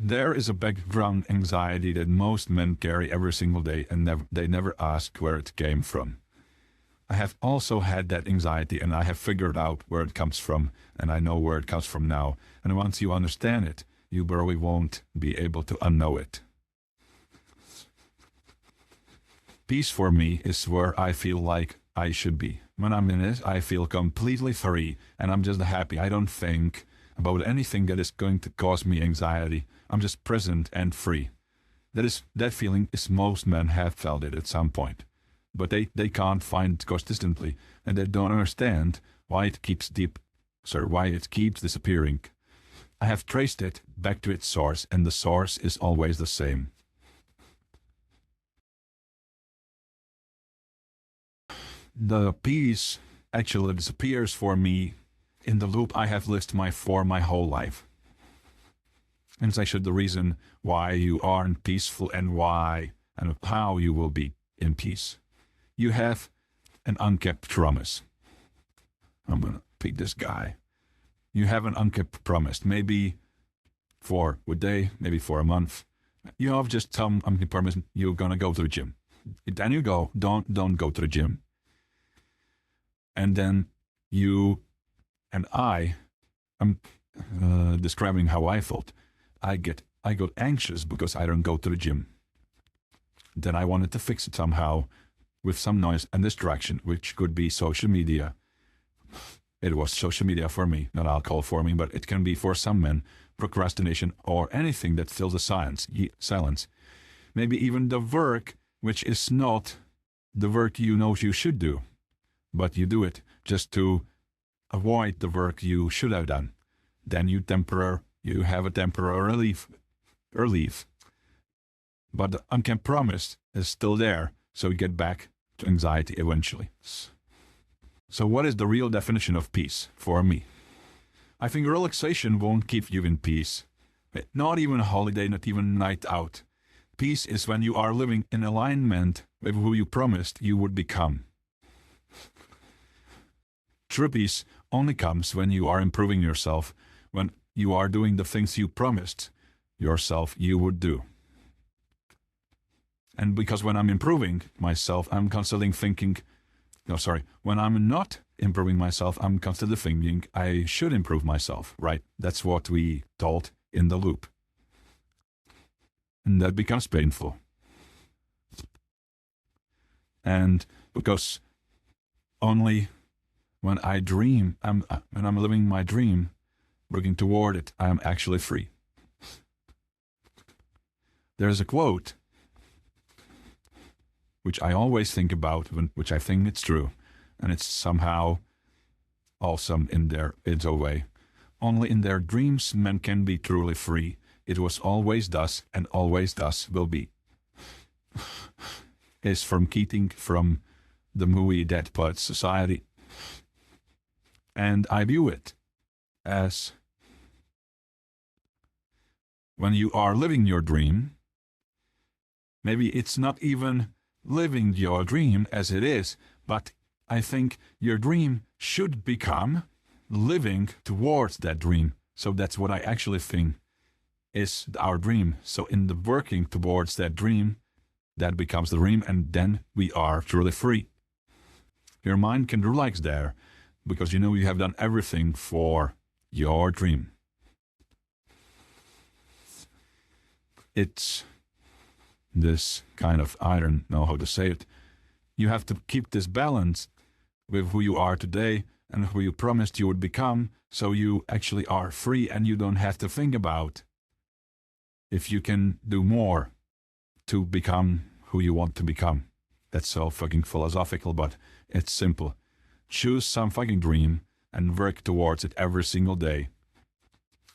There is a background anxiety that most men carry every single day, and they never ask where it came from. I have also had that anxiety, and I have figured out where it comes from, and I know where it comes from now. And once you understand it, you probably won't be able to unknow it. Peace for me is where I feel like I should be. When I'm in it, I feel completely free, and I'm just happy. I don't think about anything that is going to cause me anxiety. I'm just present and free. That feeling is most men have felt it at some point. But they can't find it consistently, and they don't understand why it keeps disappearing. I have traced it back to its source, and the source is always the same. The peace actually disappears for me in the loop I have lived for my whole life. And it's actually the reason why you aren't peaceful and why and how you will be in peace. You have an unkept promise. I'm going to pick this guy. You have an unkept promise, maybe for a day, maybe for a month. You have just some unkept promise, you're going to go to the gym. Then you go, don't go to the gym. And then you and I'm describing how I felt. I got anxious because I don't go to the gym. Then I wanted to fix it somehow with some noise and distraction, which could be social media. It was social media for me, not alcohol for me, but it can be for some men, procrastination or anything that fills the silence. Maybe even the work, which is not the work you know you should do, but you do it just to avoid the work you should have done. Then you have a temporary relief. But the unkept promise is still there, so you get back to anxiety eventually. So what is the real definition of peace for me? I think relaxation won't keep you in peace. Not even a holiday, not even a night out. Peace is when you are living in alignment with who you promised you would become. True peace only comes when you are improving yourself, when you are doing the things you promised yourself you would do. And because when I'm improving myself, I'm constantly thinking, when I'm not improving myself, I'm constantly thinking I should improve myself, right? That's what we told in the loop. And that becomes painful. And because only when I dream, when I'm living my dream, working toward it, I am actually free. There's a quote which I always think about, which I think it's true, and it's somehow awesome in its own way. Only in their dreams men can be truly free. It was always thus, and always thus will be. Is from Keating, from the movie Dead Poets Society. And I view it as when you are living your dream, maybe it's not even living your dream as it is, but I think your dream should become living towards that dream. So that's what I actually think is our dream. So in the working towards that dream, that becomes the dream, and then we are truly free. Your mind can relax there, because you know you have done everything for your dream. It's this kind of, I don't know how to say it. You have to keep this balance with who you are today and who you promised you would become, so you actually are free and you don't have to think about if you can do more to become who you want to become. That's so fucking philosophical, but it's simple. Choose some fucking dream and work towards it every single day.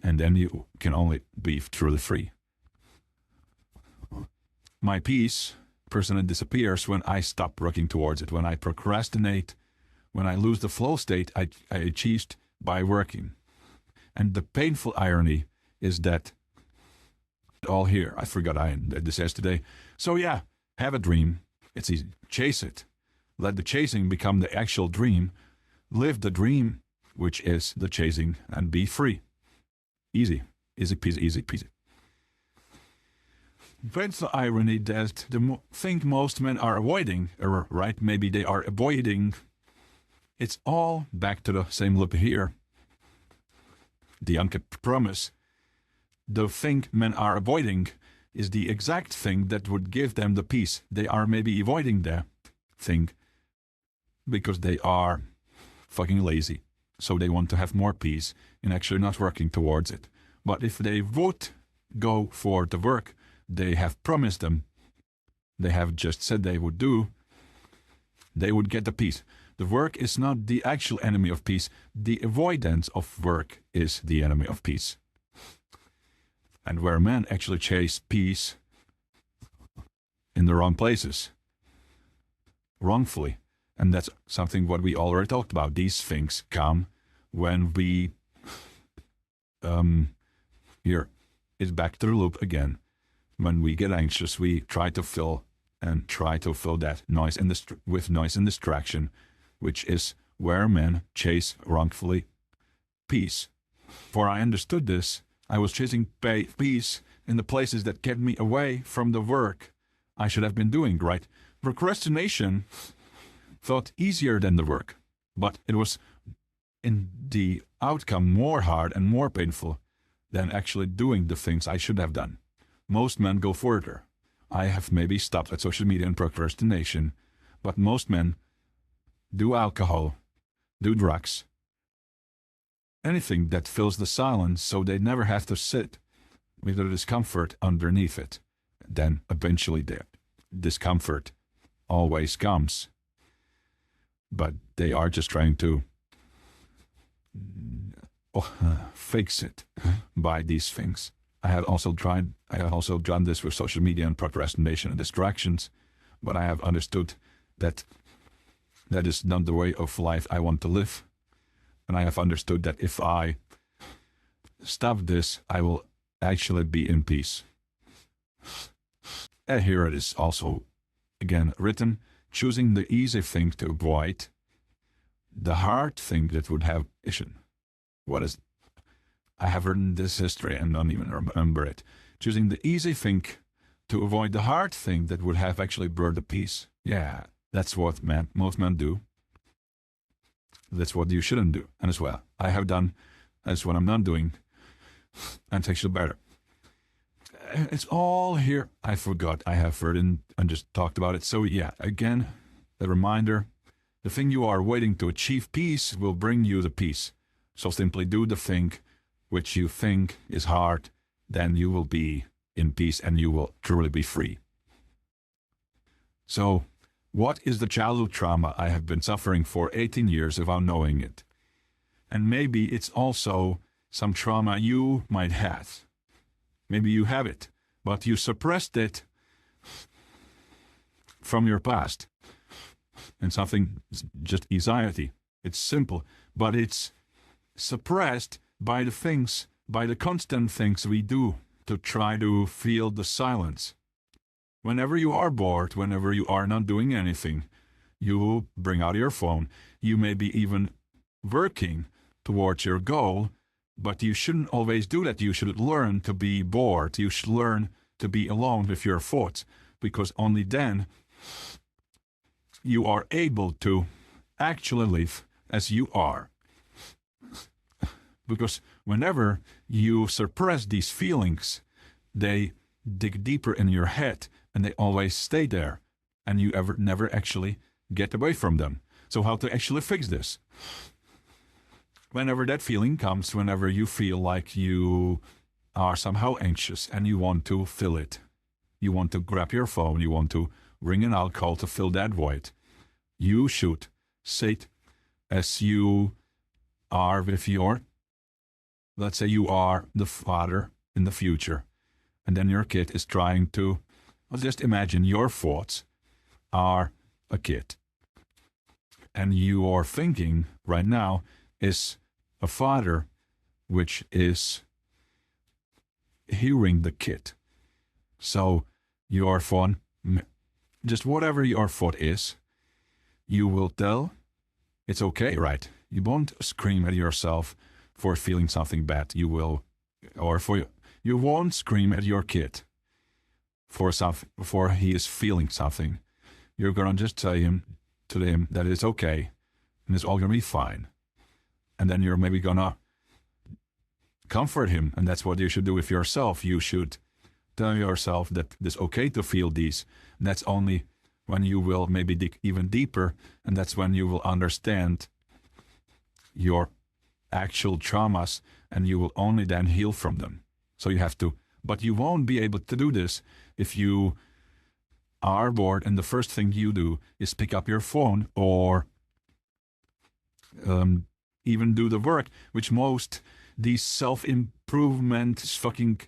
And then you can only be truly free. My peace personally disappears when I stop working towards it, when I procrastinate, when I lose the flow state I achieved by working. And the painful irony is that all here, I forgot I did this yesterday. So yeah, have a dream. It's easy. Chase it. Let the chasing become the actual dream. Live the dream, which is the chasing, and be free. Easy. Easy peasy, easy peasy. That's the irony that the thing most men are avoiding, or right, maybe they are avoiding. It's all back to the same loop here. The unkept promise. The thing men are avoiding is the exact thing that would give them the peace. They are maybe avoiding the thing because they are fucking lazy. So they want to have more peace and actually not working towards it. But if they would go for the work they have promised them, they have just said they would do, they would get the peace. The work is not the actual enemy of peace. The avoidance of work is the enemy of peace. And where men actually chase peace in the wrong places, wrongfully. And that's something what we already talked about. These things come when we, here, it's back to the loop again. When we get anxious, we try to fill that noise with noise and distraction, which is where men chase wrongfully peace. For I understood this, I was chasing peace in the places that kept me away from the work I should have been doing, right? Procrastination felt easier than the work, but it was in the outcome more hard and more painful than actually doing the things I should have done. Most men go further. I have maybe stopped at social media and procrastination, but most men do alcohol, do drugs, anything that fills the silence so they never have to sit with the discomfort underneath it. Then eventually the discomfort always comes. But they are just trying to fix it by these things. I have also done this with social media and procrastination and distractions, but I have understood that that is not the way of life I want to live. And I have understood that if I stop this, I will actually be in peace. And here it is also, again, written, choosing the easy thing to avoid, the hard thing that would have issue. What is it? I have written this history and don't even remember it. Choosing the easy thing to avoid the hard thing that would have actually brought the peace. Yeah, that's what most men do. That's what you shouldn't do. And as well, I have done, that's what I'm not doing. And it's actually better. It's all here. I forgot. I have written and just talked about it. So yeah, again, the reminder, the thing you are waiting to achieve peace will bring you the peace. So simply do the thing which you think is hard, then you will be in peace and you will truly be free. So, what is the childhood trauma I have been suffering for 18 years without knowing it? And maybe it's also some trauma you might have. Maybe you have it, but you suppressed it from your past. And something, just anxiety. It's simple, but it's suppressed by the constant things we do to try to feel the silence. Whenever you are bored, whenever you are not doing anything, you bring out your phone. You may be even working towards your goal, but you shouldn't always do that. You should learn to be bored. You should learn to be alone with your thoughts, because only then you are able to actually live as you are. Because whenever you suppress these feelings, they dig deeper in your head and they always stay there and you never actually get away from them. So how to actually fix this? Whenever that feeling comes, whenever you feel like you are somehow anxious and you want to fill it, you want to grab your phone, you want to ring an alcohol to fill that void, you should sit as you are with your, let's say you are the father in the future, and then your kid is trying to, well, just imagine your thoughts are a kid. And your thinking right now is a father which is hearing the kid. So your thought, just whatever your thought is, you will tell it's okay, right? You won't scream at yourself for feeling something bad. You won't scream at your kid for he is feeling something, you're gonna just tell him that it's okay and it's all gonna be fine. And then you're maybe gonna comfort him, and that's what you should do with yourself. You should tell yourself that it's okay to feel these. And that's only when you will maybe dig even deeper, and that's when you will understand your actual traumas, and you will only then heal from them. So you have to, but you won't be able to do this if you are bored and the first thing you do is pick up your phone or even do the work, which most these self-improvement fucking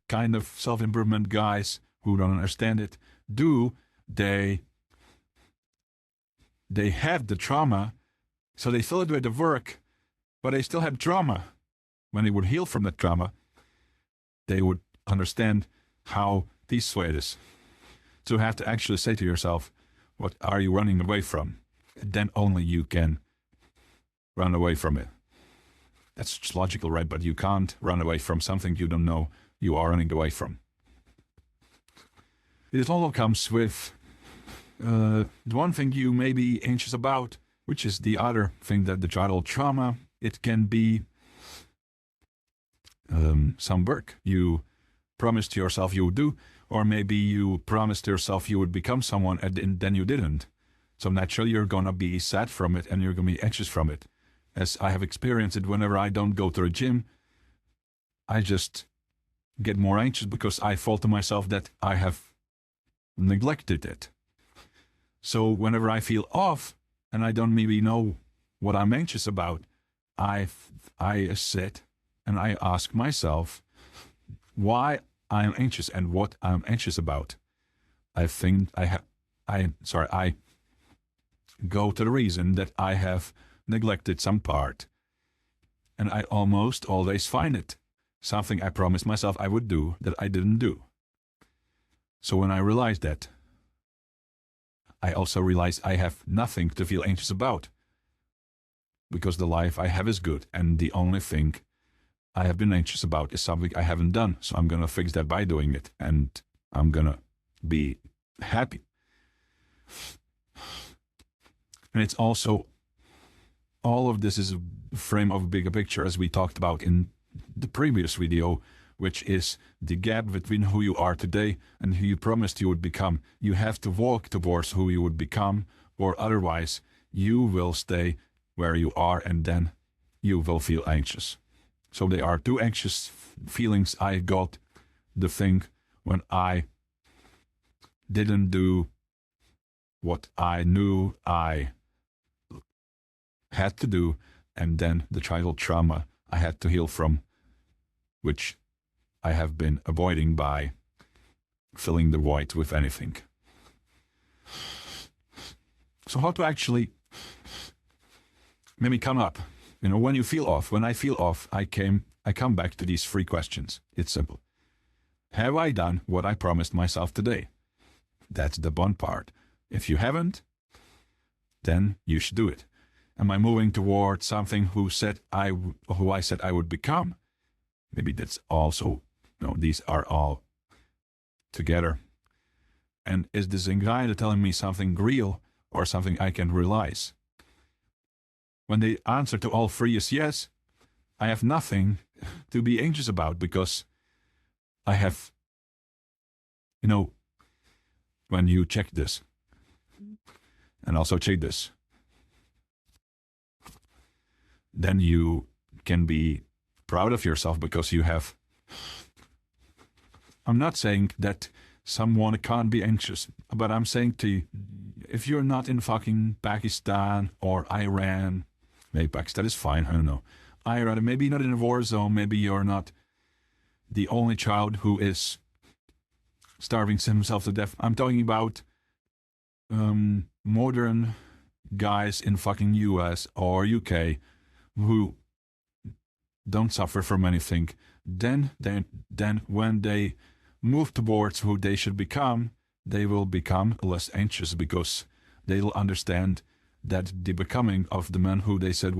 kind of self-improvement guys who don't understand it do. They have the trauma, so they still do the work, but they still have trauma. When they would heal from that trauma, they would understand how peaceful it is. So you have to actually say to yourself, what are you running away from? Then only you can run away from it. That's just logical, right? But you can't run away from something you don't know you are running away from. It all comes with the one thing you may be anxious about, which is the other thing, that the childhood trauma. It can be some work you promised yourself you would do, or maybe you promised yourself you would become someone and then you didn't. So naturally you're going to be sad from it and you're going to be anxious from it. As I have experienced it, whenever I don't go to the gym, I just get more anxious because I thought to myself that I have neglected it. So whenever I feel off and I don't maybe know what I'm anxious about, I sit and I ask myself why I am anxious and what I'm anxious about. I go to the reason that I have neglected some part, and I almost always find it. Something I promised myself I would do that I didn't do. So when I realized that, I also realized I have nothing to feel anxious about, because the life I have is good, and the only thing I have been anxious about is something I haven't done. So I'm going to fix that by doing it, and I'm going to be happy. And it's also, all of this is a frame of a bigger picture, as we talked about in the previous video, which is the gap between who you are today and who you promised you would become. You have to walk towards who you would become, or otherwise you will stay where you are and then you will feel anxious. So there are two anxious feelings I got. The thing when I didn't do what I knew I had to do, and then the childhood trauma I had to heal from, which I have been avoiding by filling the void with anything. So how to actually maybe come up? You know, when you feel off, when I feel off, I come back to these three questions. It's simple. Have I done what I promised myself today? That's the one part. If you haven't, then you should do it. Am I moving towards something who I said I would become? Maybe that's also, these are all together. And is this anxiety telling me something real or something I can realize? When the answer to all three is yes, I have nothing to be anxious about, because I have, when you check this and also check this, then you can be proud of yourself because you have. I'm not saying that someone can't be anxious, but I'm saying to you, if you're not in fucking Pakistan or Iran, maybe Pakistan is fine, I don't know. Iran, maybe not in a war zone, maybe you're not the only child who is starving himself to death. I'm talking about modern guys in fucking US or UK who don't suffer from anything. Then when they move towards who they should become, they will become less anxious, because they will understand that the becoming of the man who they said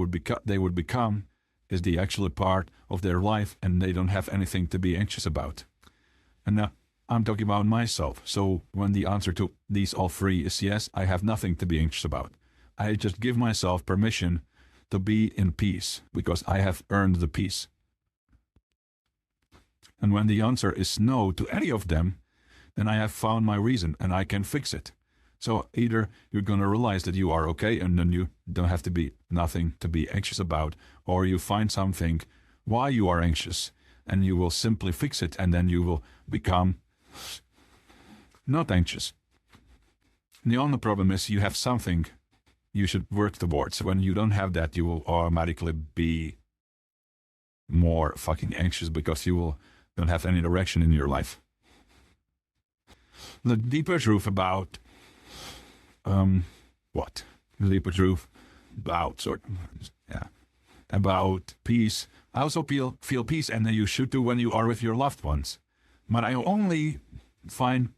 they would become is the actual part of their life, and they don't have anything to be anxious about. And now, I'm talking about myself. So when the answer to these all three is yes, I have nothing to be anxious about. I just give myself permission to be in peace because I have earned the peace. And when the answer is no to any of them, then I have found my reason and I can fix it. So either you're going to realize that you are okay and then you don't have to be nothing to be anxious about, or you find something why you are anxious and you will simply fix it and then you will become not anxious. The only problem is you have something you should work towards. When you don't have that, you will automatically be more fucking anxious because you will don't have any direction in your life. The deeper truth about what? The deeper truth about about peace. I also feel peace, and you should do when you are with your loved ones. But I only find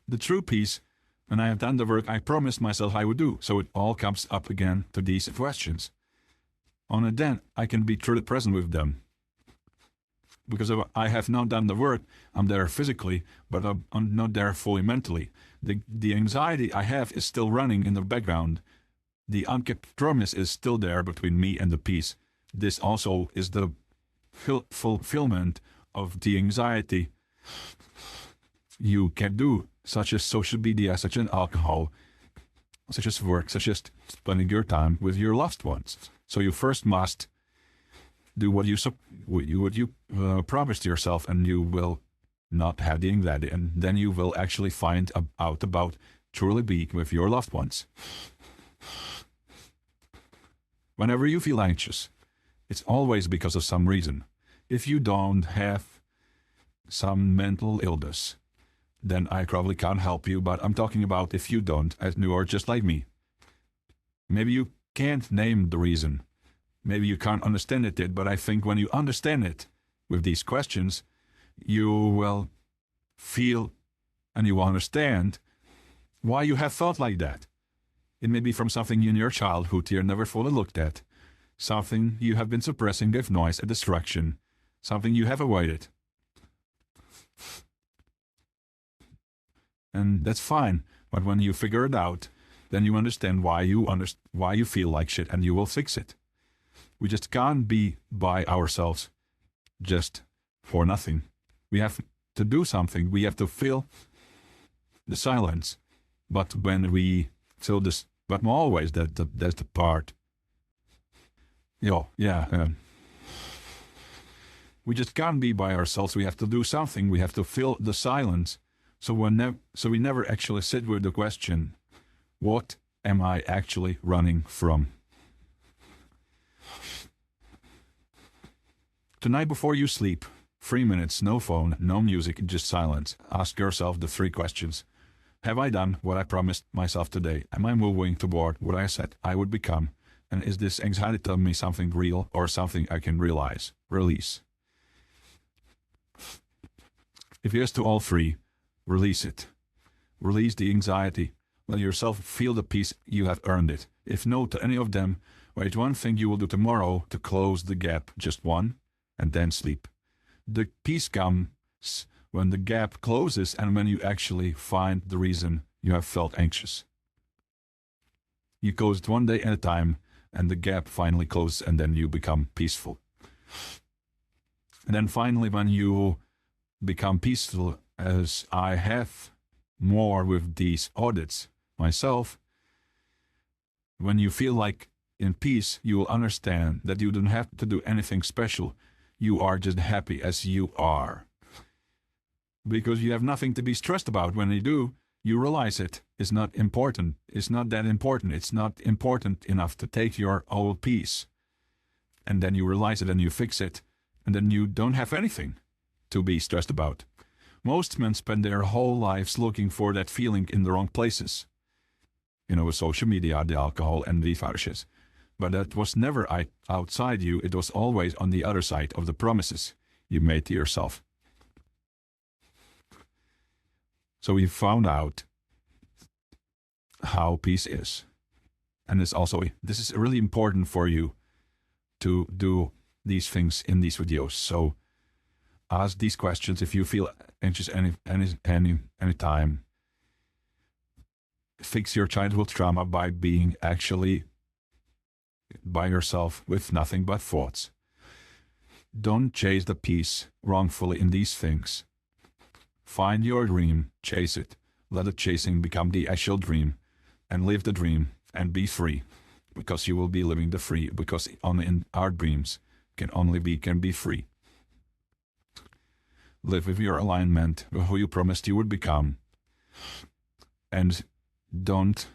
the true peace when I have done the work I promised myself I would do. So it all comes up again to these questions. On it then, I can be truly present with them. Because if I have not done the work, I'm there physically, but I'm not there fully mentally. The anxiety I have is still running in the background. The unkept promise is still there between me and the peace. This also is the fulfillment of the anxiety you can do, such as social media, such as alcohol, such as work, such as spending your time with your loved ones. So you first must do what you promised yourself, and you will not have the anxiety, and then you will actually find out about truly being with your loved ones. Whenever you feel anxious, it's always because of some reason. If you don't have some mental illness, then I probably can't help you, but I'm talking about if you don't, as you are just like me. Maybe you can't name the reason. Maybe you can't understand it yet, but I think when you understand it with these questions, you will feel and you will understand why you have thought like that. It may be from something in your childhood you never fully looked at, something you have been suppressing with noise and distraction, something you have avoided. And that's fine, but when you figure it out, then you understand why you feel like shit, and you will fix it. We just can't be by ourselves just for nothing. We have to do something. We have to fill the silence. But when we fill this, but always that's the part. We just can't be by ourselves. We have to do something. We have to fill the silence. So we never actually sit with the question, what am I actually running from? Tonight before you sleep, 3 minutes, no phone, no music, just silence. Ask yourself the 3 questions. Have I done what I promised myself today? Am I moving toward what I said I would become? And is this anxiety telling me something real or something I can release? If yes to all 3, release it. Release the anxiety. Let yourself feel the peace you have earned it. If no to any of them, write one thing you will do tomorrow to close the gap, just one, and then sleep. The peace comes when the gap closes and when you actually find the reason you have felt anxious. You close it one day at a time, and the gap finally closes, and then you become peaceful. And then finally, when you become peaceful, as I have more with these audits myself, when you feel like in peace, you will understand that you don't have to do anything special. You are just happy as you are. Because you have nothing to be stressed about. When you do, you realize it is not important. It's not that important. It's not important enough to take your old peace. And then you realize it and you fix it. And then you don't have anything to be stressed about. Most men spend their whole lives looking for that feeling in the wrong places. With social media, the alcohol, and the fetishes. But that was never outside you. It was always on the other side of the promises you made to yourself. So we found out how peace is. And this is really important for you to do these things in these videos. So Ask these questions if you feel anxious any time. Fix your childhood trauma by being actually by yourself with nothing but thoughts. Don't chase the peace wrongfully in these things. Find your dream, chase it. Let the chasing become the actual dream, and live the dream and be free. Because you will be living the free, because only in our dreams can be free. Live with your alignment with who you promised you would become. And don't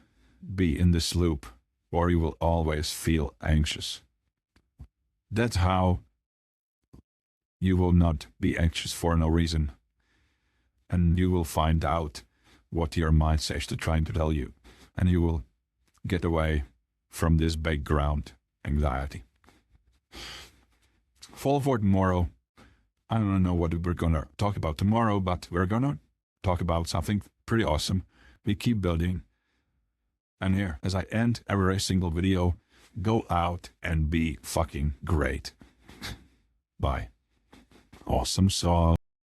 be in this loop or you will always feel anxious. That's how you will not be anxious for no reason. And you will find out what your mind says to try to tell you. And you will get away from this background anxiety. Forward tomorrow. I don't know what we're going to talk about tomorrow, but we're going to talk about something pretty awesome. We keep building. And here, as I end every single video, go out and be fucking great. Bye. Awesome sauce.